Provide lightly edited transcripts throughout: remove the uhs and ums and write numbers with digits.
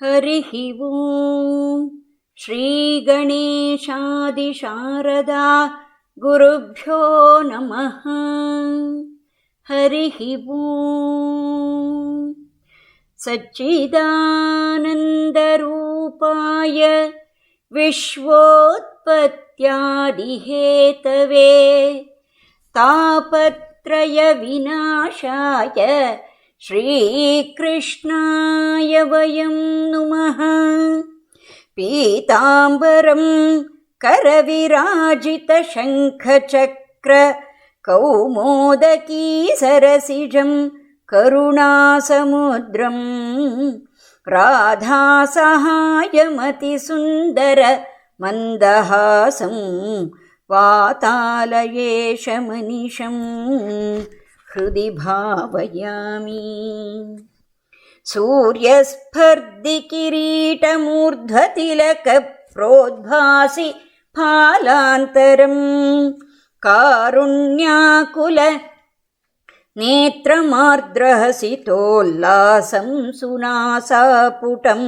हरिः ओम् श्रीगणेशादिशारदा गुरुभ्यो नमः। हरिः ओम् सच्चिदानन्दरूपाय विश्वोत्पत्त्यादिहेतवे तापत्रयविनाशाय श्रीकृष्णाय वयं नुमः। पीताम्बरं करविराजितशङ्खचक्र कौमोदकी सरसिजं करुणासमुद्रं राधासहायमतिसुन्दर मन्दहासं वातालयेशमनिशं हृदि भावयामि। सूर्यस्पर्धिकिरीटमूर्ध्वतिलकप्रोद्भासि फालान्तरं कारुण्याकुल नेत्रमार्द्रहसितोल्लासं सुनासापुटं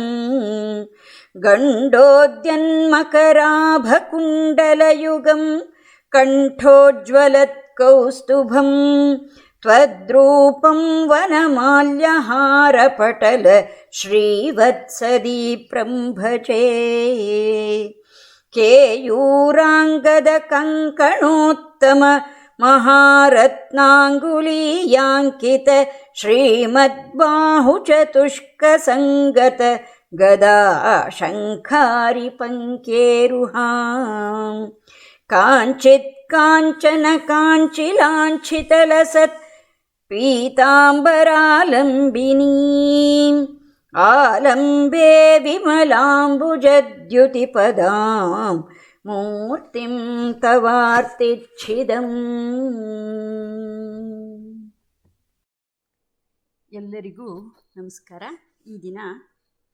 गण्डोद्यन्मकराभकुण्डलयुगं कण्ठोज्ज्वलत्कौस्तुभं त्वद्रूपं वनमाल्यहारपटल श्रीवत्सदीप्रं भजे। केयूराङ्गदकङ्कणोत्तम महारत्नाङ्गुलीयाङ्कित श्रीमद्बाहुचतुष्कसङ्गत गदा शङ्खारिपङ्केरुहां काञ्चित् काञ्चन काञ्चिलाञ्छितलसत् पीताम्बरालम्बिनीम् आलम्बे विमलाम्बुजद्युतिपदां ಮೂರ್ತಿಂ ತವಾರ್ತಿಚ್ಛಿದಂ. ಎಲ್ಲರಿಗೂ ನಮಸ್ಕಾರ. ಈ ದಿನ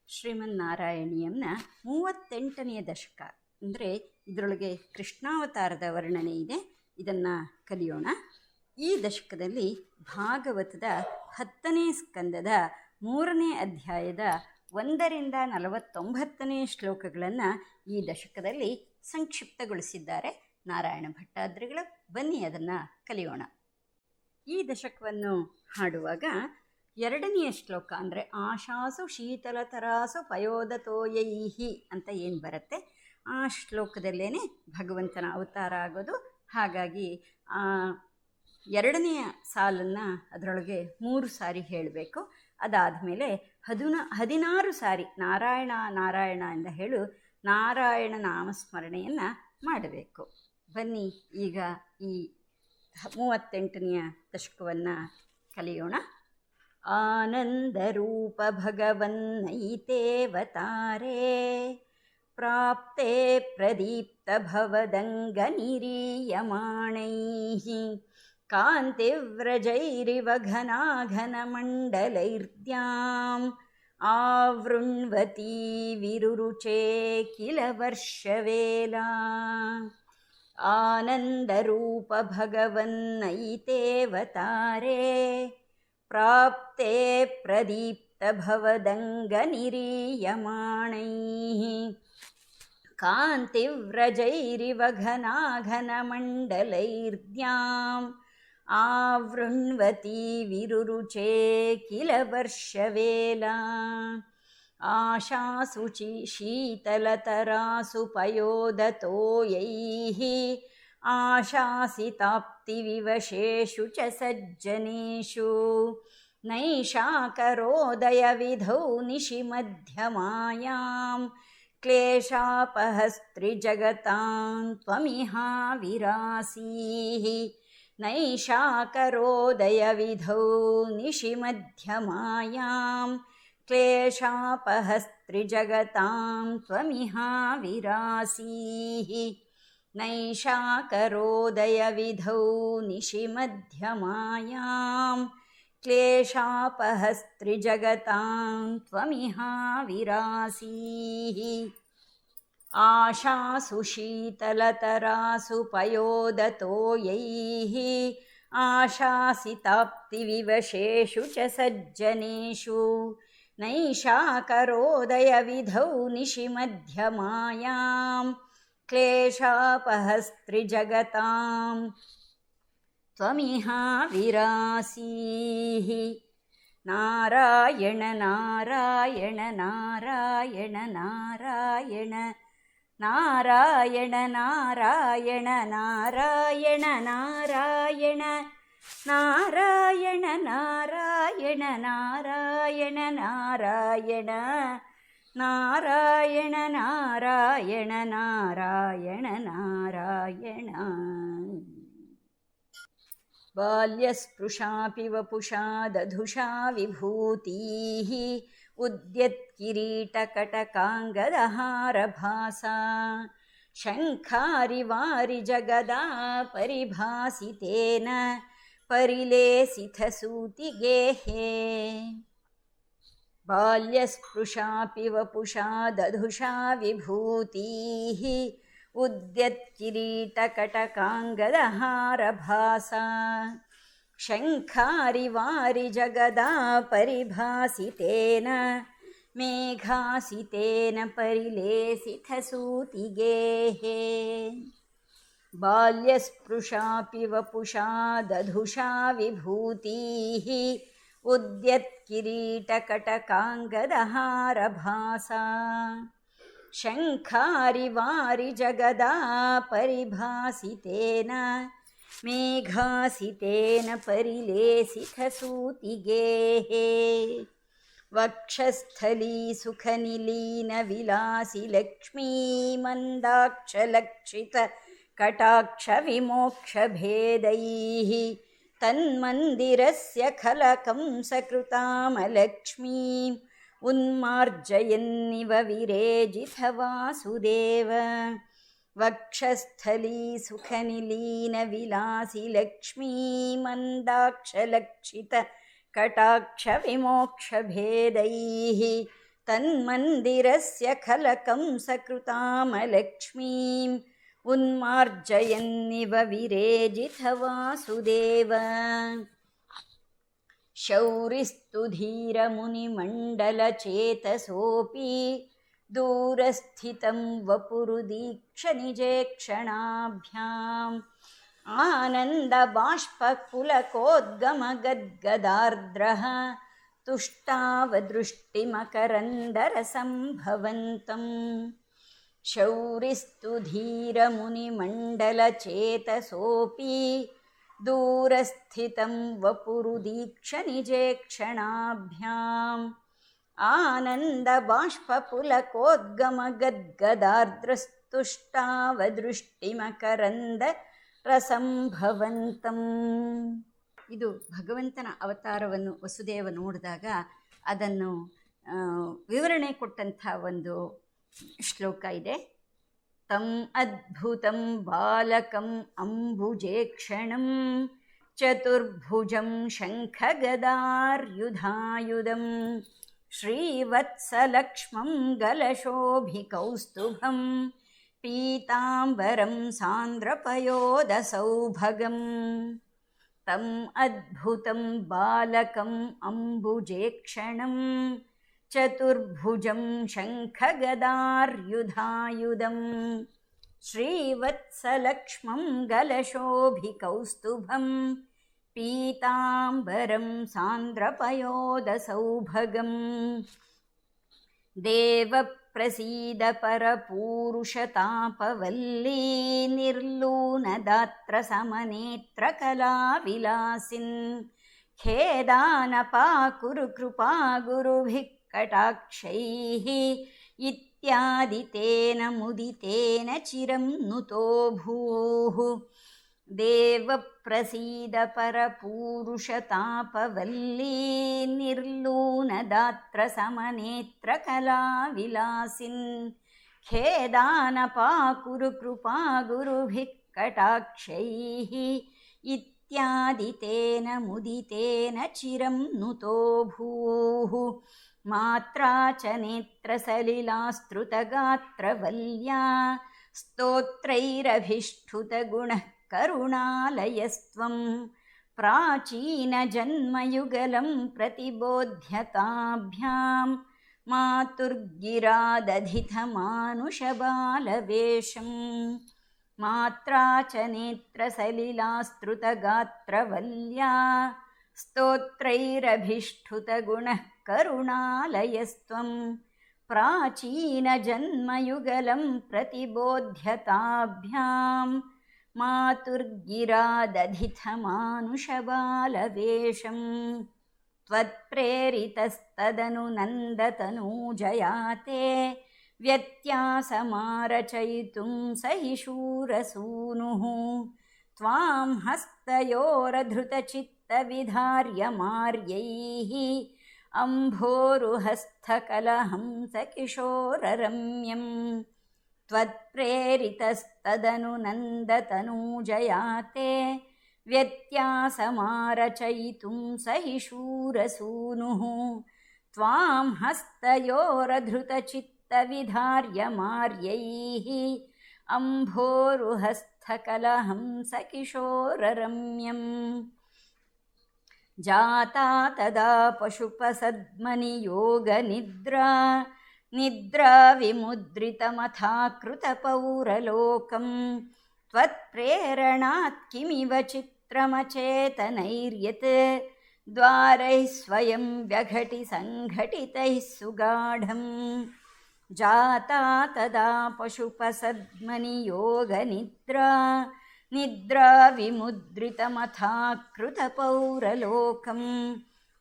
ಶ್ರೀಮನ್ನಾರಾಯಣೀಯಂನ 38ನೇ ದಶಕ, ಅಂದರೆ ಇದರೊಳಗೆ ಕೃಷ್ಣಾವತಾರದ ವರ್ಣನೆ ಇದೆ. ಇದನ್ನು ಕಲಿಯೋಣ. ಈ ದಶಕದಲ್ಲಿ ಭಾಗವತದ 10ನೇ ಸ್ಕಂದದ 3ನೇ ಅಧ್ಯಾಯದ 1ರಿಂದ 49ನೇ ಶ್ಲೋಕಗಳನ್ನು ಈ ದಶಕದಲ್ಲಿ ಸಂಕ್ಷಿಪ್ತಗೊಳಿಸಿದ್ದಾರೆ ನಾರಾಯಣ ಭಟ್ಟಾದ್ರಿಗಳು. ಬನ್ನಿ ಅದನ್ನು ಕಲಿಯೋಣ. ಈ ದಶಕವನ್ನು ಹಾಡುವಾಗ 2ನೇ ಶ್ಲೋಕ ಅಂದರೆ ಆಶಾಸು ಶೀತಲತರಾಸು ಪಯೋದತೋಯೈಹಿ ಅಂತ ಏನು ಬರುತ್ತೆ, ಆ ಶ್ಲೋಕದಲ್ಲೇ ಭಗವಂತನ ಅವತಾರ ಆಗೋದು. ಹಾಗಾಗಿ 2ನೇ ಸಾಲನ್ನು ಅದರೊಳಗೆ 3 ಸಾರಿ ಹೇಳಬೇಕು. ಅದಾದಮೇಲೆ 16 ಸಾರಿ ನಾರಾಯಣ ನಾರಾಯಣ ಎಂದು ಹೇಳು ನಾರಾಯಣ ನಾಮಸ್ಮರಣೆಯನ್ನು ಮಾಡಬೇಕು. ಬನ್ನಿ ಈಗ ಈ 38ನೇ ದಶಕವನ್ನು ಕಲಿಯೋಣ. ಆನಂದರೂಪ ಭಗವನ್ನೈತೇವತಾರೆ ಪ್ರಾಪ್ತೆ ಪ್ರದೀಪ್ತ ಭವದಂಗನಿರೀಯಮಾಣೈಃ ಕಾಂತಿವ್ರಜೈರಿವ ಘನಾಘನಮಂಡಲೈರ್ದ್ಯಾಂ ಆವೃಣ್ವತಿ ವಿರುರುಚೇ ಕಿಲ ವರ್ಷವೇಲಾ. ಆನಂದರೂಪ ಭಗವನ್ನೈತೇವತಾರೆ ಪ್ರಾಪ್ತೆ ಪ್ರದೀಪ್ತ ಭವದಂಗನಿರೀಯಮಾಣೈಃ ಕಾಂತಿವ್ರಜೈರಿವ ಘನಾಘನಮಂಡಲೈರ್ದ್ಯಾಂ ಆವೃಣ್ವತಿ ವಿರುರುಚೇ ಕಿಲ ವರ್ಷವೇಲಾ. ಆಶಾಸು ಶೀತಲತರಾಸು ಪಯೋದತೋಯೈಃ ಆಶಾಸಿತಾಪ್ತಿವಿವಶೇಷು ಚ ಸಜ್ಜನೇಷು ನೈಷಾಕರೋದಯವಿಧೌ ನಿಶಿಮಧ್ಯಮಾಯಾಂ ಕ್ಲೇಶಾಪಹಸ್ತ್ರಿಜಗತಾಂ ತ್ವಮಿಹಾವಿರಾಸೀಃ ನೈಷಾಕರೋದಯವಿಧೌ ನಿಶಿಮಧ್ಯಮಾಯಾಂ ಕ್ಲೇಶಾಪಹಸ್ತ್ರಿಜಗತಾಂ ತ್ವಮಿಹಾವಿರಾಸೀಃ ನೈಷಾಕರೋದಯವಿಧೌ ನಿಶಿಮಧ್ಯಮಾಯಾಂ ಕ್ಲೇಶಾಪಹಸ್ತ್ರಿಜಗತಾಂ ತ್ವಮಿಹಾವಿರಾಸೀಃ. ಆಶಾಸು ಶೀತಲತರಾಸು ಪಯೋದತೋಯೈಃ ಆಶಾಸಿತಾಪ್ತಿವಿವಶೇಷು ಚ ಸಜ್ಜನೇಷು नैषा करोदयविधौ निशिमध्यमायां क्लेशापहस्त्रिजगतां त्वमिहा विरासीः। नारायण नारायण नारायण नारायण नारायण नारायण नारायण नारायण नारायण नारायण नारायण नारायण नारायण नारायण नारायण नारायण। बाल्यस्पृशापि वपुषा दधुषा विभूतिः उद्यत्किरीटकटकाङ्गदहारभासा शङ्खारिवारिजगदा परिभासितेन परिलेसितसूतिगेहे। बाल्यस्पृशापि वपुषा दधुषा विभूतिः उद्यत्किरीटकटकाङ्गदहारभासा शङ्खारिवारिजगदा परिभासितेन मेघासितेन परिलेसितसूतिगेहे। बाल्यस्पृशापि वपुषा दधुषा विभूतिः उद्यत्किरीटकटकाङ्गदहारभासा शङ्खारिवारिजगदा परिभासितेन मेघासितेन परिलेसितसूतिगेहे। वक्षस्थली सुखनिलीनविलासि लक्ष्मीमन्दाक्षलक्षितकटाक्षविमोक्षभेदैः तन्मन्दिरस्य खलकं सकृतामलक्ष्मीम् उन्मार्जयन्निव विरेजितवासुदेव। वक्षस्थली सुखनिलीनविलासि लक्ष्मीमन्दाक्षलक्षितकटाक्षविमोक्षभेदैः तन्मन्दिरस्य खलकं सकृतामलक्ष्मीम् उन्मार्जयन्निव विरेजितवासुदेव। शौरिस्तु धीरमुनिमण्डलचेतसोऽपि दूरस्थितं वपुरुदीक्षनिजेक्षणाभ्याम् आनन्दबाष्पकुलकोद्गमगद्गदार्द्रः तुष्टावदृष्टिमकरन्दरसम्भवन्तम्। शौरिस्तु धीरमुनिमण्डलचेतसोऽपि दूरस्थितं वपुरुदीक्षनिजेक्षणाभ्याम् ಆನಂದಬಾಷ್ಪಪುಲಕೋದ್ಗಮಗದ್ಗದಾರ್ದ್ರಸ್ತುಷ್ಟಾವದೃಷ್ಟಿಮಕರಂದರಸಂಭವಂತಂ. ಇದು ಭಗವಂತನ ಅವತಾರವನ್ನು ವಸುದೇವ ನೋಡಿದಾಗ ಅದನ್ನು ವಿವರಣೆ ಕೊಟ್ಟಂಥ ಒಂದು ಶ್ಲೋಕ ಇದೆ. ತಂ ಅದ್ಭುತಂ ಬಾಲಕಂ ಅಂಬುಜೇಕ್ಷಣಂ ಚತುರ್ಭುಜಂ ಶಂಖಗದಾರ್ಯುಧಾಯುಧಂ ಶ್ರೀವತ್ಸಲಕ್ಷ್ಮಂ ಗಲಶೋಭಿಕೌಸ್ತುಭಂ ಪೀತಾಂಬರಂ ಸಾಂದ್ರಪಯೋದಸೌಭಗಂ. ತಂ ಅದ್ಭುತಂ ಬಾಲಕಂ ಅಂಬುಜೇಕ್ಷಣಂ ಚತುರ್ಭುಜಂ ಶಂಖಗದಾರ್ಯುಧಾಯುಧಂ ಶ್ರೀವತ್ಸಲಕ್ಷ್ಮಂ ಗಲಶೋಭಿಕೌಸ್ತುಭಂ ಪೀತಾಂಬರಂ ಸಾಂದ್ರಪಯೋದಸೌಭಗಂ. ದೇವಪ್ರಸೀದ ಪರಪೂರುಷತಾಪವಲ್ಲೀ ನಿರ್ಲೂನದಾತ್ರ ಸಮನೇತ್ರಕಲಾವಿಲಾಸಿನ್ ಖೇದಾನಪಾಕುರು ಕೃಪಾ ಗುರುಭಿಃ ಕಟಾಕ್ಷೈಃ ಇತ್ಯಾದಿ ತೇನ ಮುದಿತೇನ ಚಿರಂ ನುತೋ ಭೂಃ. ದೇವಪ್ರಸೀದ ಪರಪೂರುಷತಾಪವಲ್ಲೀ ನಿರ್ಲೂನದಾತ್ರ ಸಮನೇತ್ರಕಲಾವಿಲಾಸಿನ್ ಖೇದಾನಪಾಕುರು ಕೃಪಾ ಗುರುಭಿಃ ಕಟಾಕ್ಷೈಃ ಇತ್ಯಾದಿ ತೇನ ಮುದಿತೇನ ಚಿರಂ ನುತೋ ಭೂಃ. ಮಾತ್ರಾ ಚ ನೇತ್ರಸಲಿಲಾಸ್ತೃತಗಾತ್ರವಲ್ಯಾ ಸ್ತೋತ್ರೈರಭಿಷ್ಠುತಗುಣಃ ಕರುಣಾಲಯಸ್ತ್ವಂ ಪ್ರಾಚೀನಜನ್ಮಯುಗಲಂ ಪ್ರತಿಬೋಧ್ಯತಾಭ್ಯಾಂ ಮಾತುರ್ಗಿರಾದಧಿತಮಾನುಷಬಾಲವೇಷಂ ಮಾತ್ರಾ ಚ ನೇತ್ರಸಲಿಲಾಸ್ತೃತಗಾತ್ರವಲ್ಯಾ ಸ್ತೋತ್ರೈರಭಿಷ್ಠುತಗುಣಃ ಕರುಣಾಲಯಸ್ತ್ವಂ ಪ್ರಾಚೀನಜನ್ಮಯುಗಲಂ ಪ್ರತಿಬೋಧ್ಯತಾಭ್ಯಾಂ ಮಾತುರ್ಗಿರಾದಧಿತಮಾನುಷಬಾಲವೇಷಂ ತ್ವತ್ಪ್ರೇರಿತಸ್ತದನು ನಂದತನೂಜಯಾತೆ ವ್ಯತ್ಯಾಸಮಾರಚಯಿತುಂ ಸಹಿ ಶೂರಸೂನುಃ ತ್ವಾಂ ಹಸ್ತಯೋರಧೃತಚಿತ್ತವಿಧಾರ್ಯಮಾರ್ಯೈಃ ಅಂಭೋರುಹಸ್ಥಕಲಹಂಸಕಿಶೋರರಮ್ಯಂ ತ್ವತ್ಪ್ರೇರಿತಸ್ತದನು ನಂದತನೂಜಯಾತೆ ವ್ಯತ್ಯಾಸಮಾರಚಯಿತುಂ ಸಹಿ ಶೂರಸೂನುಃ ತ್ವಾಂ ಹಸ್ತಯೋರಧೃತಚಿತ್ತವಿಧಾರ್ಯಮಾರ್ಯೈಃ ಅಂಭೋರುಹಸ್ಥಕಲಹಂಸಕಿಶೋರರಮ್ಯಂ ಜಾತಾ ತದಾ ಪಶುಪಸದ್ಮನಿಯೋಗನಿದ್ರಾ ನಿದ್ರಾ ವಿಮುದ್ರಿತಮಥಾಕೃತಪೌರಲೋಕಂ ತ್ವತ್ಪ್ರೇರಣಾತ್ ಕಿಮಿವ ಚಿತ್ರಮಚೇತನೈರ್ಯತ್ ದ್ವಾರೈಃ ಸ್ವಯಂ ವ್ಯಘಟಿ ಸಂಘಟಿತೈಃ ಸುಗಾಢಂ ಜಾತಾ ತದಾ ಪಶುಪಸದ್ಮನಿಯೋಗನಿದ್ರಾ ನಿದ್ರಾ ವಿಮುದ್ರಿತಮಥಾಕೃತಪೌರಲೋಕಂ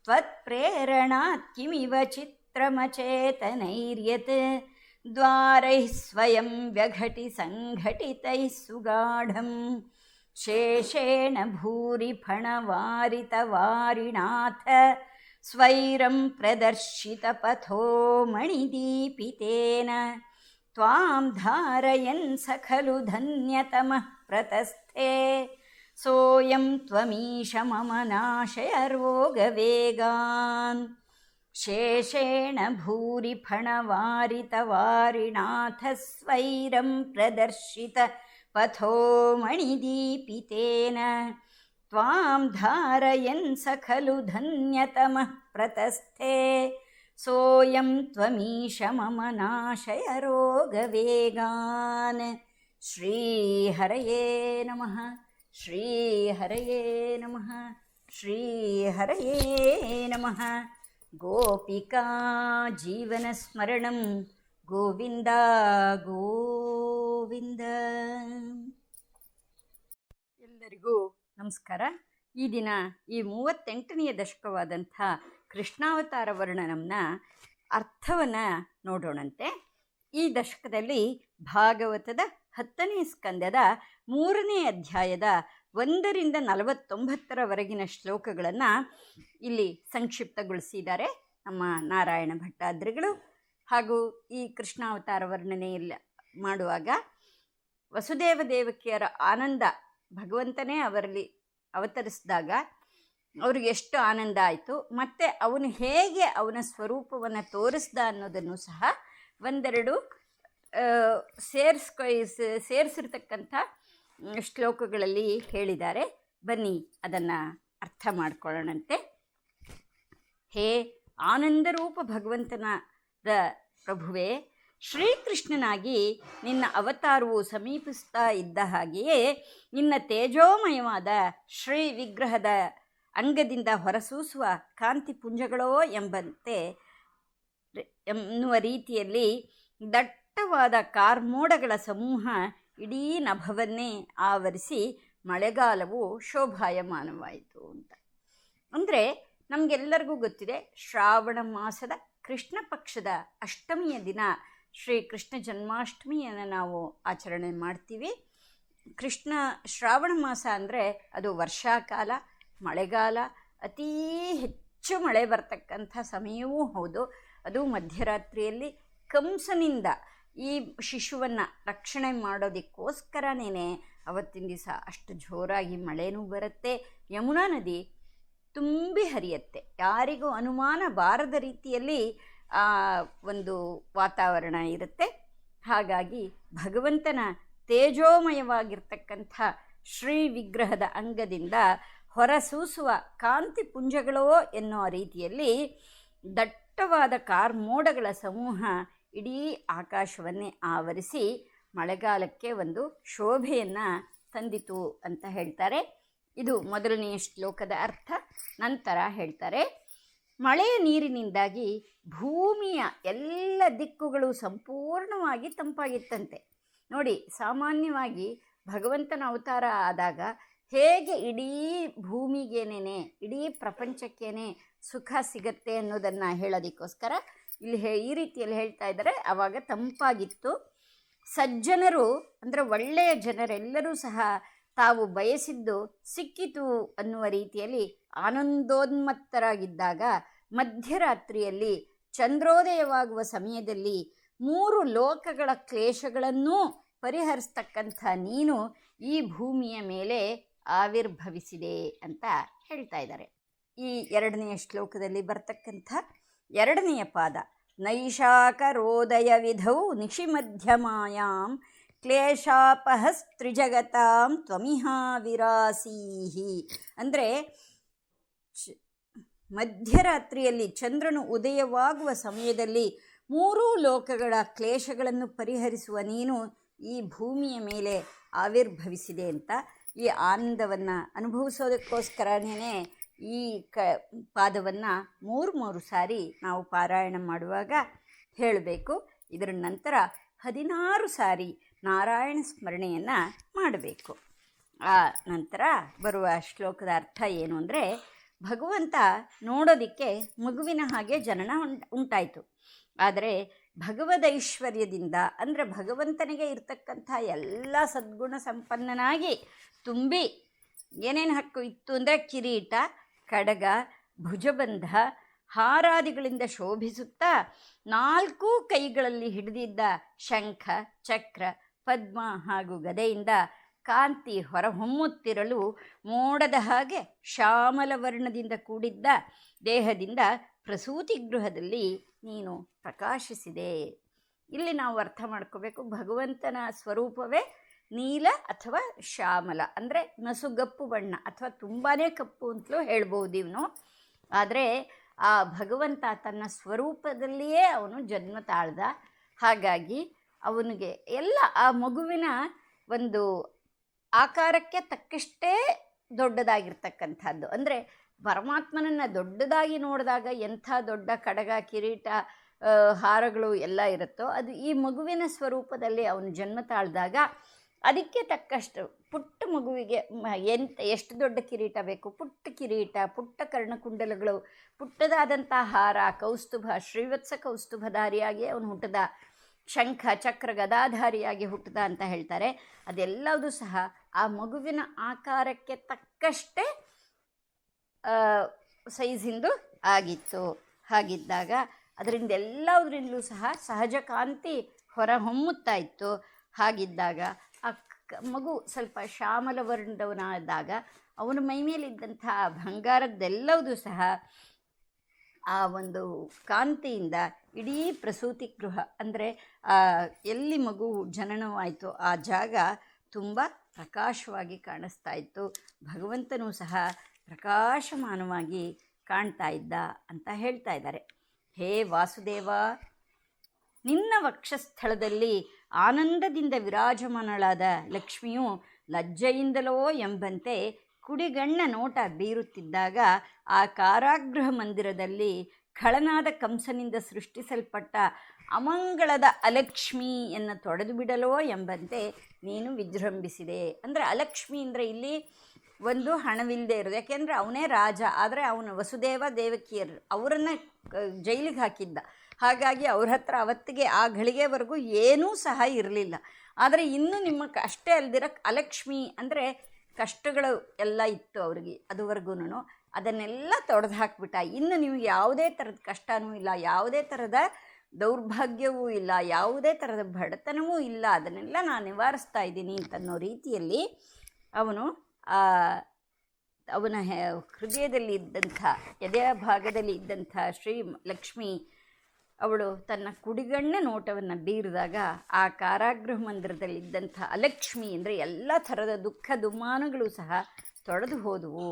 ತ್ವತ್ಪ್ರೇರಣಾತ್ ಕಿಮಿವ ಚಿತ್ರಮಚೇತನೈರ್ಯತ್ ದ್ವಾರೈಃ ಸ್ವಯಂ ವ್ಯಘಟಿ ಸಂಘಟಿತೈಃ ಸುಗಾಢಂ ಶೇಷೇಣ ಭೂರಿ ಫಣವಾರಿತವಾರಿಣಾಥ ಸ್ವೈರಂ ಪ್ರದರ್ಶಿತಪಥೋ ಮಣಿದೀಪಿತೇನ ತ್ವಾಂ ಧಾರಯನ್ ಸ ಖಲು ಧನ್ಯತಮಃ ಪ್ರತಸ್ಥೆ ಸೋಯಂ ತ್ವಮೀಶ ಮಮ ನಾಶಯ ರೋಗವೇಗಾನ್ ಶೇಷೇಣ ಭೂರಿ ಫಣವಾರಿತವಾರಿಣಾಥ ಸ್ವೈರಂ ಪ್ರದರ್ಶಿತ ಪಥೋ ಮಣಿದೀಪಿತೇನ ತ್ವಾಂ ಧಾರಯನ್ ಸ ಖಲು ಧನ್ಯತಮಃ ಪ್ರತಸ್ಥೆ ಸೋಯಂ ತ್ವಮೀಶ ಮಮ ನಾಶಯ ರೋಗವೇಗಾನ್ ಶ್ರೀಹರಯೇ ನಮಃ ಶ್ರೀಹರಯೇ ನಮಃ ಶ್ರೀಹರಯೇ ನಮಃ ಗೋಪಿಕಾ ಜೀವನಸ್ಮರಣಂ ಗೋವಿಂದ ಗೋವಿಂದ. ಎಲ್ಲರಿಗೂ ನಮಸ್ಕಾರ. ಈ ದಿನ ಈ 38ನೆಯ ದಶಕವಾದಂಥ ಕೃಷ್ಣಾವತಾರ ವರ್ಣನಂನ ಅರ್ಥವನ್ನು ನೋಡೋಣಂತೆ. ಈ ದಶಕದಲ್ಲಿ ಭಾಗವತದ 10ನೇ ಸ್ಕಂದದ 3ನೇ ಅಧ್ಯಾಯದ 1ರಿಂದ 49ರವರೆಗಿನ ಶ್ಲೋಕಗಳನ್ನು ಇಲ್ಲಿ ಸಂಕ್ಷಿಪ್ತಗೊಳಿಸಿದ್ದಾರೆ ನಮ್ಮ ನಾರಾಯಣ ಭಟ್ಟಾದ್ರಿಗಳು. ಹಾಗೂ ಈ ಕೃಷ್ಣಾವತಾರ ವರ್ಣನೆಯಲ್ಲಿ ಮಾಡುವಾಗ ವಸುದೇವ ದೇವಕಿಯರ ಆನಂದ, ಭಗವಂತನೇ ಅವರಲ್ಲಿ ಅವತರಿಸಿದಾಗ ಅವ್ರಿಗೆ ಎಷ್ಟು ಆನಂದ ಆಯಿತು, ಮತ್ತು ಅವನು ಹೇಗೆ ಅವನ ಸ್ವರೂಪವನ್ನು ತೋರಿಸ್ದ ಅನ್ನೋದನ್ನು ಸಹ ಒಂದೆರಡು ಸೇರಿಸಿರ್ತಕ್ಕಂಥ ಶ್ಲೋಕಗಳಲ್ಲಿ ಹೇಳಿದ್ದಾರೆ. ಬನ್ನಿ ಅದನ್ನು ಅರ್ಥ ಮಾಡ್ಕೊಳ್ಳೋಣಂತೆ. ಹೇ ಆನಂದರೂಪ ಭಗವಂತನಾದ ಪ್ರಭುವೇ, ಶ್ರೀಕೃಷ್ಣನಾಗಿ ನಿನ್ನ ಅವತಾರವು ಸಮೀಪಿಸ್ತಾ ಇದ್ದ ಹಾಗೆಯೇ ನಿನ್ನ ತೇಜೋಮಯವಾದ ಶ್ರೀ ವಿಗ್ರಹದ ಅಂಗದಿಂದ ಹೊರಸೂಸುವ ಕಾಂತಿ ಪುಂಜಗಳೋ ಎಂಬಂತೆ ಎನ್ನುವ ರೀತಿಯಲ್ಲಿ ದಟ್ಟವಾದ ಕಾರ್ಮೋಡಗಳ ಸಮೂಹ ಇಡೀ ನಭವನ್ನೇ ಆವರಿಸಿ ಮಳೆಗಾಲವು ಶೋಭಾಯಮಾನವಾಯಿತು ಅಂತ. ಅಂದರೆ ನಮಗೆಲ್ಲರಿಗೂ ಗೊತ್ತಿದೆ, ಶ್ರಾವಣ ಮಾಸದ ಕೃಷ್ಣ ಪಕ್ಷದ ಅಷ್ಟಮಿಯ ದಿನ ಶ್ರೀ ಕೃಷ್ಣ ಜನ್ಮಾಷ್ಟಮಿಯನ್ನು ನಾವು ಆಚರಣೆ ಮಾಡ್ತೀವಿ. ಶ್ರಾವಣ ಮಾಸ ಅಂದರೆ ಅದು ವರ್ಷಾಕಾಲ, ಮಳೆಗಾಲ, ಅತೀ ಹೆಚ್ಚು ಮಳೆ ಬರ್ತಕ್ಕಂಥ ಸಮಯವೂ ಹೌದು. ಅದು ಮಧ್ಯರಾತ್ರಿಯಲ್ಲಿ ಕಂಸನಿಂದ ಈ ಶಿಶುವನ್ನು ರಕ್ಷಣೆ ಮಾಡೋದಕ್ಕೋಸ್ಕರನೇ ಅವತ್ತಿನ ದಿವಸ ಅಷ್ಟು ಜೋರಾಗಿ ಮಳೆನೂ ಬರುತ್ತೆ. ಯಮುನಾ ನದಿ ತುಂಬಿ ಹರಿಯುತ್ತೆ. ಯಾರಿಗೂ ಅನುಮಾನ ಬಾರದ ರೀತಿಯಲ್ಲಿ ಒಂದು ವಾತಾವರಣ ಇರುತ್ತೆ. ಹಾಗಾಗಿ ಭಗವಂತನ ತೇಜೋಮಯವಾಗಿರ್ತಕ್ಕಂಥ ಶ್ರೀ ವಿಗ್ರಹದ ಅಂಗದಿಂದ ಹೊರಸೂಸುವ ಕಾಂತಿ ಪುಂಜಗಳೋ ಎನ್ನುವ ರೀತಿಯಲ್ಲಿ ದಟ್ಟವಾದ ಕಾರ್ಮೋಡಗಳ ಸಮೂಹ ಇಡೀ ಆಕಾಶವನ್ನೇ ಆವರಿಸಿ ಮಳೆಗಾಲಕ್ಕೆ ಒಂದು ಶೋಭೆಯನ್ನು ತಂದಿತು ಅಂತ ಹೇಳ್ತಾರೆ. ಇದು ಮೊದಲನೆಯ ಶ್ಲೋಕದ ಅರ್ಥ. ನಂತರ ಹೇಳ್ತಾರೆ, ಮಳೆಯ ನೀರಿನಿಂದಾಗಿ ಭೂಮಿಯ ಎಲ್ಲ ದಿಕ್ಕುಗಳು ಸಂಪೂರ್ಣವಾಗಿ ತಂಪಾಗಿತ್ತಂತೆ. ನೋಡಿ, ಸಾಮಾನ್ಯವಾಗಿ ಭಗವಂತನ ಅವತಾರ ಆದಾಗ ಹೇಗೆ ಇಡೀ ಭೂಮಿಗೇನೆ ಇಡೀ ಪ್ರಪಂಚಕ್ಕೇನೆ ಸುಖ ಸಿಗತ್ತೆ ಅನ್ನೋದನ್ನು ಹೇಳೋದಕ್ಕೋಸ್ಕರ ಇಲ್ಲಿ ಈ ರೀತಿಯಲ್ಲಿ ಹೇಳ್ತಾ ಇದ್ದಾರೆ. ಆವಾಗ ತಂಪಾಗಿತ್ತು. ಸಜ್ಜನರು ಅಂದರೆ ಒಳ್ಳೆಯ ಜನರೆಲ್ಲರೂ ಸಹ ತಾವು ಬಯಸಿದ್ದು ಸಿಕ್ಕಿತು ಅನ್ನುವ ರೀತಿಯಲ್ಲಿ ಆನಂದೋನ್ಮತ್ತರಾಗಿದ್ದಾಗ ಮಧ್ಯರಾತ್ರಿಯಲ್ಲಿ ಚಂದ್ರೋದಯವಾಗುವ ಸಮಯದಲ್ಲಿ 3 ಲೋಕಗಳ ಕ್ಲೇಶಗಳನ್ನೂ ಪರಿಹರಿಸ್ತಕ್ಕಂಥ ನೀನು ಈ ಭೂಮಿಯ ಮೇಲೆ ಆವಿರ್ಭವಿಸಿದೆ ಅಂತ ಹೇಳ್ತಾ ಇದ್ದಾರೆ. ಈ 2ನೆಯ ಶ್ಲೋಕದಲ್ಲಿ ಬರ್ತಕ್ಕಂಥ 2ನೆಯ ಪಾದ, ನೈಷಾಕರೋದಯ ವಿಧೌ ನಿಶಿಮಧ್ಯಮಾಯಾಂ ಕ್ಲೇಶಾಪಹಸ್ತ್ರಿಜಗತಾಂ ತ್ವಮಿಹಾ ವಿರಾಸೀಹಿ. ಅಂದರೆ ಮಧ್ಯರಾತ್ರಿಯಲ್ಲಿ ಚಂದ್ರನು ಉದಯವಾಗುವ ಸಮಯದಲ್ಲಿ 3 ಲೋಕಗಳ ಕ್ಲೇಶಗಳನ್ನು ಪರಿಹರಿಸುವ ನೀನು ಈ ಭೂಮಿಯ ಮೇಲೆ ಆವಿರ್ಭವಿಸಿದೆ ಅಂತ ಈ ಆನಂದವನ್ನು ಅನುಭವಿಸೋದಕ್ಕೋಸ್ಕರನೇ ಈ ಪಾದವನ್ನು 3 ಸಾರಿ ನಾವು ಪಾರಾಯಣ ಮಾಡುವಾಗ ಹೇಳಬೇಕು. ಇದರ ನಂತರ 16 ಸಾರಿ ನಾರಾಯಣ ಸ್ಮರಣೆಯನ್ನು ಮಾಡಬೇಕು. ಆ ನಂತರ ಬರುವ ಶ್ಲೋಕದ ಅರ್ಥ ಏನು ಅಂದರೆ, ಭಗವಂತ ನೋಡೋದಕ್ಕೆ ಮಗುವಿನ ಹಾಗೆ ಜನನ ಉಂಟಾಯಿತು. ಆದರೆ ಭಗವದೈಶ್ವರ್ಯದಿಂದ ಅಂದರೆ ಭಗವಂತನಿಗೆ ಇರ್ತಕ್ಕಂಥ ಎಲ್ಲ ಸದ್ಗುಣ ಸಂಪನ್ನನಾಗಿ ತುಂಬಿ ಏನೇನು ಹಕ್ಕು ಇತ್ತು ಅಂದರೆ ಕಿರೀಟ, ಕಡಗ, ಭುಜಬಂಧ, ಹಾರಾದಿಗಳಿಂದ ಶೋಭಿಸುತ್ತಾ 4 ಕೈಗಳಲ್ಲಿ ಹಿಡಿದಿದ್ದ ಶಂಖ, ಚಕ್ರ, ಪದ್ಮ ಹಾಗೂ ಗದೆಯಿಂದ ಕಾಂತಿ ಹೊರಹೊಮ್ಮುತ್ತಿರಲು ಮೋಡದ ಹಾಗೆ ಶ್ಯಾಮಲ ವರ್ಣದಿಂದ ಕೂಡಿದ್ದ ದೇಹದಿಂದ ಪ್ರಸೂತಿ ಗೃಹದಲ್ಲಿ ನೀನು ಪ್ರಕಾಶಿಸಿದೆ. ಇಲ್ಲಿ ನಾವು ಅರ್ಥ ಮಾಡ್ಕೋಬೇಕು, ಭಗವಂತನ ಸ್ವರೂಪವೇ ನೀಲ ಅಥವಾ ಶ್ಯಾಮಲ ಅಂದರೆ ನಸುಗಪ್ಪು ಬಣ್ಣ ಅಥವಾ ತುಂಬಾ ಕಪ್ಪು ಅಂತಲೂ ಹೇಳ್ಬೋದು ಇವನು. ಆದರೆ ಆ ಭಗವಂತ ತನ್ನ ಸ್ವರೂಪದಲ್ಲಿಯೇ ಅವನು ಜನ್ಮ ತಾಳ್ದ. ಹಾಗಾಗಿ ಅವನಿಗೆ ಎಲ್ಲ ಆ ಮಗುವಿನ ಒಂದು ಆಕಾರಕ್ಕೆ ತಕ್ಕಷ್ಟೇ ದೊಡ್ಡದಾಗಿರ್ತಕ್ಕಂಥದ್ದು. ಅಂದರೆ ಪರಮಾತ್ಮನನ್ನು ದೊಡ್ಡದಾಗಿ ನೋಡಿದಾಗ ಎಂಥ ದೊಡ್ಡ ಕಡಗ, ಕಿರೀಟ, ಹಾರಗಳು ಎಲ್ಲ ಇರುತ್ತೋ ಅದು ಈ ಮಗುವಿನ ಸ್ವರೂಪದಲ್ಲಿ ಅವನು ಜನ್ಮ ತಾಳ್ದಾಗ ಅದಕ್ಕೆ ತಕ್ಕಷ್ಟು ಪುಟ್ಟ ಮಗುವಿಗೆ ಎಷ್ಟು ದೊಡ್ಡ ಕಿರೀಟ ಬೇಕು, ಪುಟ್ಟ ಕಿರೀಟ, ಪುಟ್ಟ ಕರ್ಣಕುಂಡಲಗಳು, ಪುಟ್ಟದಾದಂಥ ಹಾರ, ಕೌಸ್ತುಭ, ಶ್ರೀವತ್ಸ ಕೌಸ್ತುಭಧಾರಿಯಾಗಿ ಅವನು ಹುಟ್ಟದ, ಶಂಖ, ಚಕ್ರ, ಗದಾಧಾರಿಯಾಗಿ ಹುಟ್ಟದ ಅಂತ ಹೇಳ್ತಾರೆ. ಅದೆಲ್ಲವೂ ಸಹ ಆ ಮಗುವಿನ ಆಕಾರಕ್ಕೆ ತಕ್ಕಷ್ಟೇ ಸೈಜಿಂದು ಆಗಿತ್ತು. ಹಾಗಿದ್ದಾಗ ಅದರಿಂದ ಎಲ್ಲದರಿಂದಲೂ ಸಹ ಸಹಜ ಕಾಂತಿ ಹೊರ ಹೊಮ್ಮುತ್ತಾ ಇತ್ತು. ಹಾಗಿದ್ದಾಗ ಆ ಮಗು ಸ್ವಲ್ಪ ಶ್ಯಾಮಲ ವರ್ಣದವನಾದಾಗ ಅವನ ಮೈಮೇಲಿದ್ದಂಥ ಬಂಗಾರದ್ದೆಲ್ಲವೂ ಸಹ ಆ ಒಂದು ಕಾಂತಿಯಿಂದ ಇಡೀ ಪ್ರಸೂತಿ ಗೃಹ ಅಂದರೆ ಎಲ್ಲಿ ಮಗು ಜನನವಾಯಿತು ಆ ಜಾಗ ತುಂಬ ಪ್ರಕಾಶವಾಗಿ ಕಾಣಿಸ್ತಾ ಇತ್ತು. ಭಗವಂತನೂ ಸಹ ಪ್ರಕಾಶಮಾನವಾಗಿ ಕಾಣ್ತಾ ಇದ್ದ ಅಂತ ಹೇಳ್ತಾ ಇದ್ದಾರೆ. ಹೇ ವಾಸುದೇವ, ನಿನ್ನ ವಕ್ಷಸ್ಥಳದಲ್ಲಿ ಆನಂದದಿಂದ ವಿರಾಜಮಾನಳಾದ ಲಕ್ಷ್ಮಿಯು ಲಜ್ಜೆಯಿಂದಲೋ ಎಂಬಂತೆ ಕುಡಿಗಣ್ಣ ನೋಟ ಬೀರುತ್ತಿದ್ದಾಗ ಆ ಕಾರಾಗೃಹ ಮಂದಿರದಲ್ಲಿ ಖಳನಾದ ಕಂಸನಿಂದ ಸೃಷ್ಟಿಸಲ್ಪಟ್ಟ ಅಮಂಗಳದ ಅಲಕ್ಷ್ಮಿಯನ್ನು ತೊಡೆದು ಬಿಡಲೋ ಎಂಬಂತೆ ನೀನು ವಿಜೃಂಭಿಸಿದೆ. ಅಂದರೆ ಅಲಕ್ಷ್ಮಿ ಅಂದರೆ ಇಲ್ಲಿ ಒಂದು ಹಣವಿಲ್ಲದೆ ಇರೋದು, ಯಾಕೆಂದರೆ ಅವನೇ ರಾಜ. ಆದರೆ ಅವನು ವಸುದೇವ ದೇವಕಿಯರು ಅವರನ್ನು ಜೈಲಿಗೆ ಹಾಕಿದ್ದ. ಹಾಗಾಗಿ ಅವ್ರ ಹತ್ರ ಅವತ್ತಿಗೆ ಆ ಘಳಿಗೆವರೆಗೂ ಏನೂ ಸಹ ಇರಲಿಲ್ಲ. ಆದರೆ ಇನ್ನೂ ನಿಮ್ಮ ಅಷ್ಟೇ ಅಲ್ದಿರ ಅಲಕ್ಷ್ಮಿ ಅಂದರೆ ಕಷ್ಟಗಳು ಎಲ್ಲ ಇತ್ತು ಅವರಿಗೆ ಅದುವರೆಗೂ. ಅದನ್ನೆಲ್ಲ ತೊಡೆದು ಹಾಕಿಬಿಟ್ಟ. ಇನ್ನು ನಿಮಗೆ ಯಾವುದೇ ಥರದ ಕಷ್ಟವೂ ಇಲ್ಲ, ಯಾವುದೇ ಥರದ ದೌರ್ಭಾಗ್ಯವೂ ಇಲ್ಲ, ಯಾವುದೇ ಥರದ ಬಡತನವೂ ಇಲ್ಲ, ಅದನ್ನೆಲ್ಲ ನಾನು ನಿವಾರಿಸ್ತಾ ಇದ್ದೀನಿ ಅಂತನ್ನೋ ರೀತಿಯಲ್ಲಿ ಅವನು ಅವನ ಹೃದಯದಲ್ಲಿ ಇದ್ದಂಥ ಎದೆಯ ಭಾಗದಲ್ಲಿ ಇದ್ದಂಥ ಶ್ರೀ ಲಕ್ಷ್ಮಿ ಅವಳು ತನ್ನ ಕುಡಿಗಣ್ಣ ನೋಟವನ್ನು ಬೀರಿದಾಗ ಆ ಕಾರಾಗೃಹ ಮಂದಿರದಲ್ಲಿದ್ದಂಥ ಅಲಕ್ಷ್ಮಿ ಅಂದರೆ ಎಲ್ಲ ಥರದ ದುಃಖ ದುಮ್ಮಾನಗಳು ಸಹ ತೊಡೆದು ಹೋದವು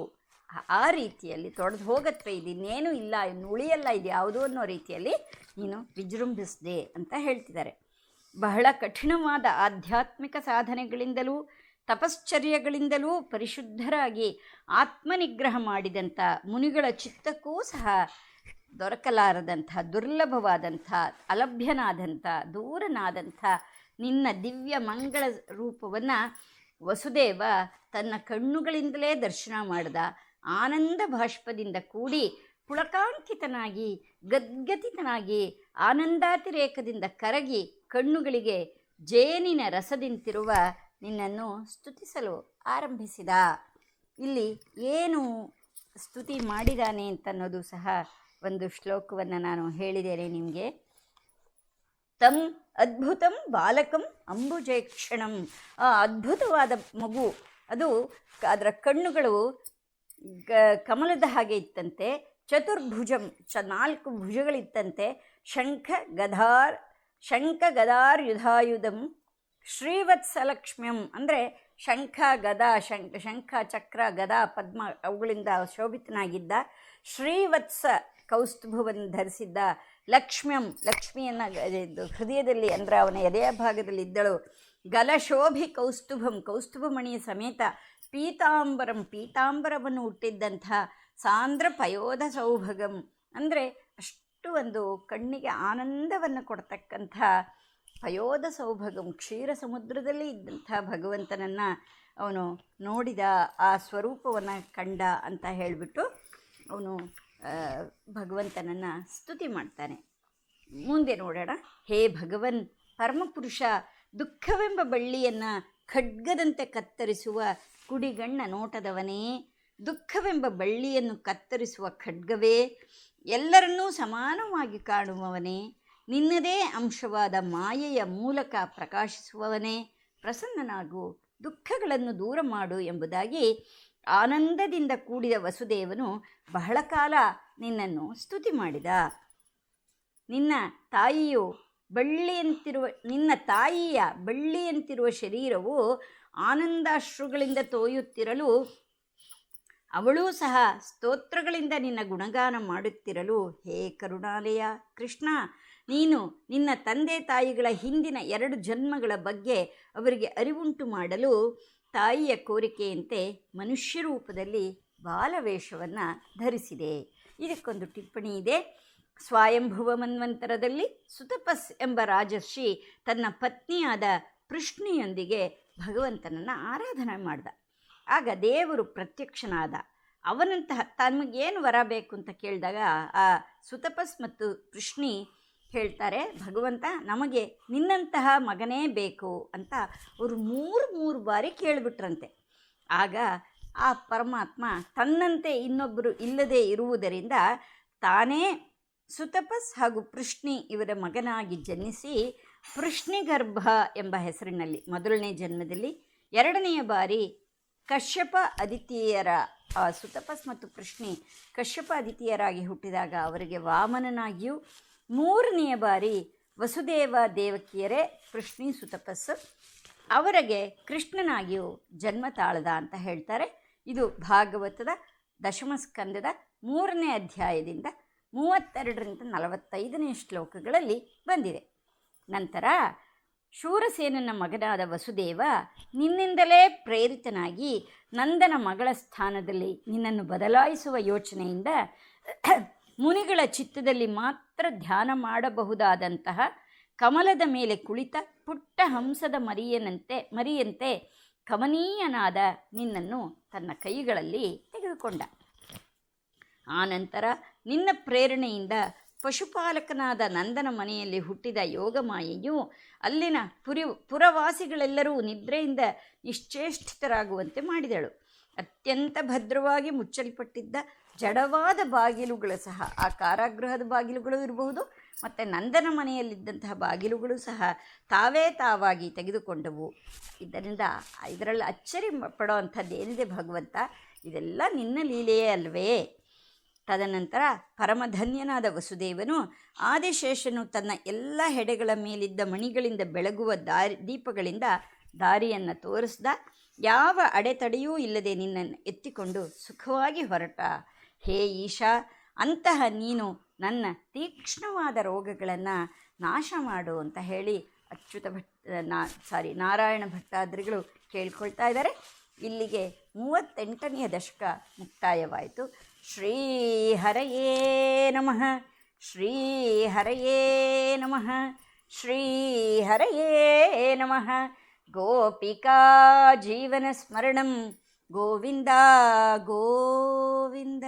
ಆ ರೀತಿಯಲ್ಲಿ ತೊಡೆದು ಹೋಗತ್ವೆ, ಇನ್ನೇನೂ ಇಲ್ಲ, ಇನ್ನು ಉಳಿಯಲ್ಲ ಇದು ಯಾವುದೋ ಅನ್ನೋ ರೀತಿಯಲ್ಲಿ ನೀನು ವಿಜೃಂಭಿಸಿದೆ ಅಂತ ಹೇಳ್ತಿದ್ದಾರೆ. ಬಹಳ ಕಠಿಣವಾದ ಆಧ್ಯಾತ್ಮಿಕ ಸಾಧನೆಗಳಿಂದಲೂ ತಪಶ್ಚರ್ಯಗಳಿಂದಲೂ ಪರಿಶುದ್ಧರಾಗಿ ಆತ್ಮನಿಗ್ರಹ ಮಾಡಿದಂಥ ಮುನಿಗಳ ಚಿತ್ತಕ್ಕೂ ಸಹ ದೊರಕಲಾರದಂಥ ದುರ್ಲಭವಾದಂಥ ಅಲಭ್ಯನಾದಂಥ ದೂರನಾದಂಥ ನಿನ್ನ ದಿವ್ಯ ಮಂಗಳ ರೂಪವನ್ನು ವಸುದೇವ ತನ್ನ ಕಣ್ಣುಗಳಿಂದಲೇ ದರ್ಶನ ಮಾಡಿದ. ಆನಂದ ಭಾಷ್ಪದಿಂದ ಕೂಡಿ ಪುಳಕಾಂಕಿತನಾಗಿ ಗದ್ಗದಿತನಾಗಿ ಆನಂದಾತಿರೇಕದಿಂದ ಕರಗಿ ಕಣ್ಣುಗಳಿಗೆ ಜೇನಿನ ರಸದಿಂತಿರುವ ನಿನ್ನನ್ನು ಸ್ತುತಿಸಲು ಆರಂಭಿಸಿದ. ಇಲ್ಲಿ ಏನು ಸ್ತುತಿ ಮಾಡಿದಾನೆ ಅಂತನ್ನೋದು ಸಹ ಒಂದು ಶ್ಲೋಕವನ್ನು ನಾನು ಹೇಳಿದ್ದೇನೆ ನಿಮಗೆ. ತಂ ಅದ್ಭುತಂ ಬಾಲಕಂ ಅಂಬುಜೇಕ್ಷಣಂ, ಆ ಅದ್ಭುತವಾದ ಮಗು, ಅದು ಅದರ ಕಣ್ಣುಗಳು ಕಮಲದ ಹಾಗೆ ಇತ್ತಂತೆ. ಚತುರ್ಭುಜಂ, 4 ಭುಜಗಳಿತ್ತಂತೆ. ಶಂಖ ಗದಾರ್ ಯುಧಾಯುಧಂ ಶ್ರೀವತ್ಸಲಕ್ಷ್ಮ್ಯಂ, ಅಂದರೆ ಶಂಖ ಗದಾ, ಶಂಖ ಚಕ್ರ ಗದಾ ಪದ್ಮ ಅವುಗಳಿಂದ ಶೋಭಿತನಾಗಿದ್ದ. ಶ್ರೀವತ್ಸ ಕೌಸ್ತುಭವನ್ನು ಧರಿಸಿದ್ದ. ಲಕ್ಷ್ಮ್ಯಂ, ಲಕ್ಷ್ಮಿಯನ್ನು ಹೃದಯದಲ್ಲಿ ಅಂದರೆ ಅವನ ಎದೆಯ ಭಾಗದಲ್ಲಿ ಇದ್ದಳು. ಗಲಶೋಭಿ ಕೌಸ್ತುಭಂ, ಕೌಸ್ತುಭಮಣಿಯ ಸಮೇತ. ಪೀತಾಂಬರಂ, ಪೀತಾಂಬರವನ್ನು ಹುಟ್ಟಿದ್ದಂಥ. ಸಾಂದ್ರ ಪಯೋಧ ಸೌಭಗಂ, ಅಂದರೆ ಅಷ್ಟು ಒಂದು ಕಣ್ಣಿಗೆ ಆನಂದವನ್ನು ಕೊಡ್ತಕ್ಕಂಥ ಪಯೋಧ ಸೌಭಗಂ, ಕ್ಷೀರ ಸಮುದ್ರದಲ್ಲಿ ಇದ್ದಂಥ ಭಗವಂತನನ್ನು ಅವನು ನೋಡಿದ, ಆ ಸ್ವರೂಪವನ್ನು ಕಂಡ ಅಂತ ಹೇಳಿಬಿಟ್ಟು ಅವನು ಭಗವಂತನನ್ನು ಸ್ತುತಿ ಮಾಡ್ತಾನೆ. ಮುಂದೆ ನೋಡೋಣ. ಹೇ ಭಗವನ್, ಪರಮಪುರುಷ, ದುಃಖವೆಂಬ ಬಳ್ಳಿಯನ್ನು ಖಡ್ಗದಂತೆ ಕತ್ತರಿಸುವ ಕುಡಿಗಣ್ಣ ನೋಟದವನೇ, ದುಃಖವೆಂಬ ಬಳ್ಳಿಯನ್ನು ಕತ್ತರಿಸುವ ಖಡ್ಗವೇ, ಎಲ್ಲರನ್ನೂ ಸಮಾನವಾಗಿ ಕಾಣುವವನೇ, ನಿನ್ನದೇ ಅಂಶವಾದ ಮಾಯೆಯ ಮೂಲಕ ಪ್ರಕಾಶಿಸುವವನೇ, ಪ್ರಸನ್ನನಾಗು, ದುಃಖಗಳನ್ನು ದೂರ ಮಾಡು ಎಂಬುದಾಗಿ ಆನಂದದಿಂದ ಕೂಡಿದ ವಸುದೇವನು ಬಹಳ ಕಾಲ ನಿನ್ನನ್ನು ಸ್ತುತಿ ಮಾಡಿದ. ನಿನ್ನ ತಾಯಿಯ ಬಳ್ಳಿಯಂತಿರುವ ಶರೀರವು ಆನಂದಾಶ್ರುಗಳಿಂದ ತೋಯುತ್ತಿರಲು, ಅವಳೂ ಸಹ ಸ್ತೋತ್ರಗಳಿಂದ ನಿನ್ನ ಗುಣಗಾನ ಮಾಡುತ್ತಿರಲು, ಹೇ ಕರುಣಾಲಯ ಕೃಷ್ಣ, ನೀನು ನಿನ್ನ ತಂದೆ ತಾಯಿಗಳ ಹಿಂದಿನ 2 ಜನ್ಮಗಳ ಬಗ್ಗೆ ಅವರಿಗೆ ಅರಿವುಂಟು ಮಾಡಲು ತಾಯಿಯ ಕೋರಿಕೆಯಂತೆ ಮನುಷ್ಯ ರೂಪದಲ್ಲಿ ಬಾಲವೇಷವನ್ನು ಧರಿಸಿದೆ. ಇದಕ್ಕೊಂದು ಟಿಪ್ಪಣಿ ಇದೆ. ಸ್ವಯಂಭುವ ಮನ್ವಂತರದಲ್ಲಿ ಸುತಪಸ್ ಎಂಬ ರಾಜರ್ಷಿ ತನ್ನ ಪತ್ನಿಯಾದ ಪೃಷ್ಣಿಯೊಂದಿಗೆ ಭಗವಂತನನ್ನು ಆರಾಧನೆ ಮಾಡ್ದ. ಆಗ ದೇವರು ಪ್ರತ್ಯಕ್ಷನಾದ. ಅವನಂತಹ ತಮಗೇನು ವರ ಬೇಕು ಅಂತ ಕೇಳಿದಾಗ ಆ ಸುತಪಸ್ ಮತ್ತು ಪೃಷ್ಣಿ ಹೇಳ್ತಾರೆ, ಭಗವಂತ ನಮಗೆ ನಿನ್ನಂತಹ ಮಗನೇ ಬೇಕು ಅಂತ ಅವರು 3 ಬಾರಿ ಕೇಳಿಬಿಟ್ರಂತೆ. ಆಗ ಆ ಪರಮಾತ್ಮ ತನ್ನಂತೆ ಇನ್ನೊಬ್ಬರು ಇಲ್ಲದೆ ಇರುವುದರಿಂದ ತಾನೇ ಸುತಪಸ್ ಹಾಗೂ ಪೃಷ್ಣಿ ಇವರ ಮಗನಾಗಿ ಜನಿಸಿ ಪೃಷ್ಣಿಗರ್ಭ ಎಂಬ ಹೆಸರಿನಲ್ಲಿ ಮೊದಲನೇ ಜನ್ಮದಲ್ಲಿ, 2ನೆಯ ಬಾರಿ ಕಶ್ಯಪ ಅದಿತಿಯರ ಸುತಪಸ್ ಮತ್ತು ಪೃಷ್ಣಿ ಕಶ್ಯಪ ಅದಿತಿಯರಾಗಿ ಹುಟ್ಟಿದಾಗ ಅವರಿಗೆ ವಾಮನನಾಗಿಯೂ, 3ನೆಯ ಬಾರಿ ವಸುದೇವ ದೇವಕಿಯರೇ ಪೃಷ್ಣಿ ಸುತಪಸ್ಸು ಅವರಿಗೆ ಕೃಷ್ಣನಾಗಿಯೂ ಜನ್ಮ ತಾಳದ ಅಂತ ಹೇಳ್ತಾರೆ. ಇದು ಭಾಗವತದ 10ಮ ಸ್ಕಂದದ 3ನೇ ಅಧ್ಯಾಯದಿಂದ 32ರಿಂದ 45ನೇ ಶ್ಲೋಕಗಳಲ್ಲಿ ಬಂದಿದೆ. ನಂತರ ಶೂರಸೇನನ ಮಗನಾದ ವಸುದೇವ ನಿನ್ನಿಂದಲೇ ಪ್ರೇರಿತನಾಗಿ ನಂದನ ಮಗಳ ಸ್ಥಾನದಲ್ಲಿ ನಿನ್ನನ್ನು ಬದಲಾಯಿಸುವ ಯೋಚನೆಯಿಂದ ಮುನಿಗಳ ಚಿತ್ತದಲ್ಲಿ ಮಾತ್ರ ಧ್ಯಾನ ಮಾಡಬಹುದಾದಂತಹ ಕಮಲದ ಮೇಲೆ ಕುಳಿತ ಪುಟ್ಟ ಹಂಸದ ಮರಿಯಂತೆ ಕಮನೀಯನಾದ ನಿನ್ನನ್ನು ತನ್ನ ಕೈಗಳಲ್ಲಿ ತೆಗೆದುಕೊಂಡ. ಆನಂತರ ನಿನ್ನ ಪ್ರೇರಣೆಯಿಂದ ಪಶುಪಾಲಕನಾದ ನಂದನ ಮನೆಯಲ್ಲಿ ಹುಟ್ಟಿದ ಯೋಗಮಾಯೆಯು ಅಲ್ಲಿನ ಪುರವಾಸಿಗಳೆಲ್ಲರೂ ನಿದ್ರೆಯಿಂದ ನಿಶ್ಚೇಷ್ಟಿತರಾಗುವಂತೆ ಮಾಡಿದಳು. ಅತ್ಯಂತ ಭದ್ರವಾಗಿ ಮುಚ್ಚಲ್ಪಟ್ಟಿದ್ದ ಜಡವಾದ ಬಾಗಿಲುಗಳು ಸಹ, ಆ ಕಾರಾಗೃಹದ ಬಾಗಿಲುಗಳು ಇರಬಹುದು ಮತ್ತು ನಂದನ ಮನೆಯಲ್ಲಿದ್ದಂತಹ ಬಾಗಿಲುಗಳು ಸಹ ತಾವಾಗಿ ತೆಗೆದುಕೊಂಡವು. ಇದರಿಂದ ಇದರಲ್ಲಿ ಅಚ್ಚರಿ ಪಡೋ ಅಂಥದ್ದೇನಿದೆ ಭಗವಂತ, ಇದೆಲ್ಲ ನಿನ್ನ ಲೀಲೆಯೇ ಅಲ್ವೇ. ತದನಂತರ ಪರಮಧನ್ಯನಾದ ವಸುದೇವನು ಆದಿಶೇಷನು ತನ್ನ ಎಲ್ಲ ಹೆಡೆಗಳ ಮೇಲಿದ್ದ ಮಣಿಗಳಿಂದ ಬೆಳಗುವ ದೀಪಗಳಿಂದ ದಾರಿಯನ್ನು ತೋರಿಸ್ದ. ಯಾವ ಅಡೆತಡೆಯೂ ಇಲ್ಲದೆ ನಿನ್ನನ್ನು ಎತ್ತಿಕೊಂಡು ಸುಖವಾಗಿ ಹೊರಟ. ಹೇ ಈಶಾ, ಅಂತಹ ನೀನು ನನ್ನ ತೀಕ್ಷ್ಣವಾದ ರೋಗಗಳನ್ನು ನಾಶ ಮಾಡು ಅಂತ ಹೇಳಿ ನಾರಾಯಣ ಭಟ್ಟಾದ್ರಿಗಳು ಕೇಳ್ಕೊಳ್ತಾ ಇದ್ದಾರೆ. ಇಲ್ಲಿಗೆ 38ನೇ ದಶಕ ಮುಕ್ತಾಯವಾಯಿತು. ಶ್ರೀ ಹರಯೇ ನಮಃ, ಶ್ರೀ ಹರಯೇ ನಮಃ, ಶ್ರೀ ಹರಯೇ ನಮಃ. ಗೋಪಿಕಾ ಜೀವನ ಸ್ಮರಣಂ ಗೋವಿಂದ ಗೋವಿಂದ.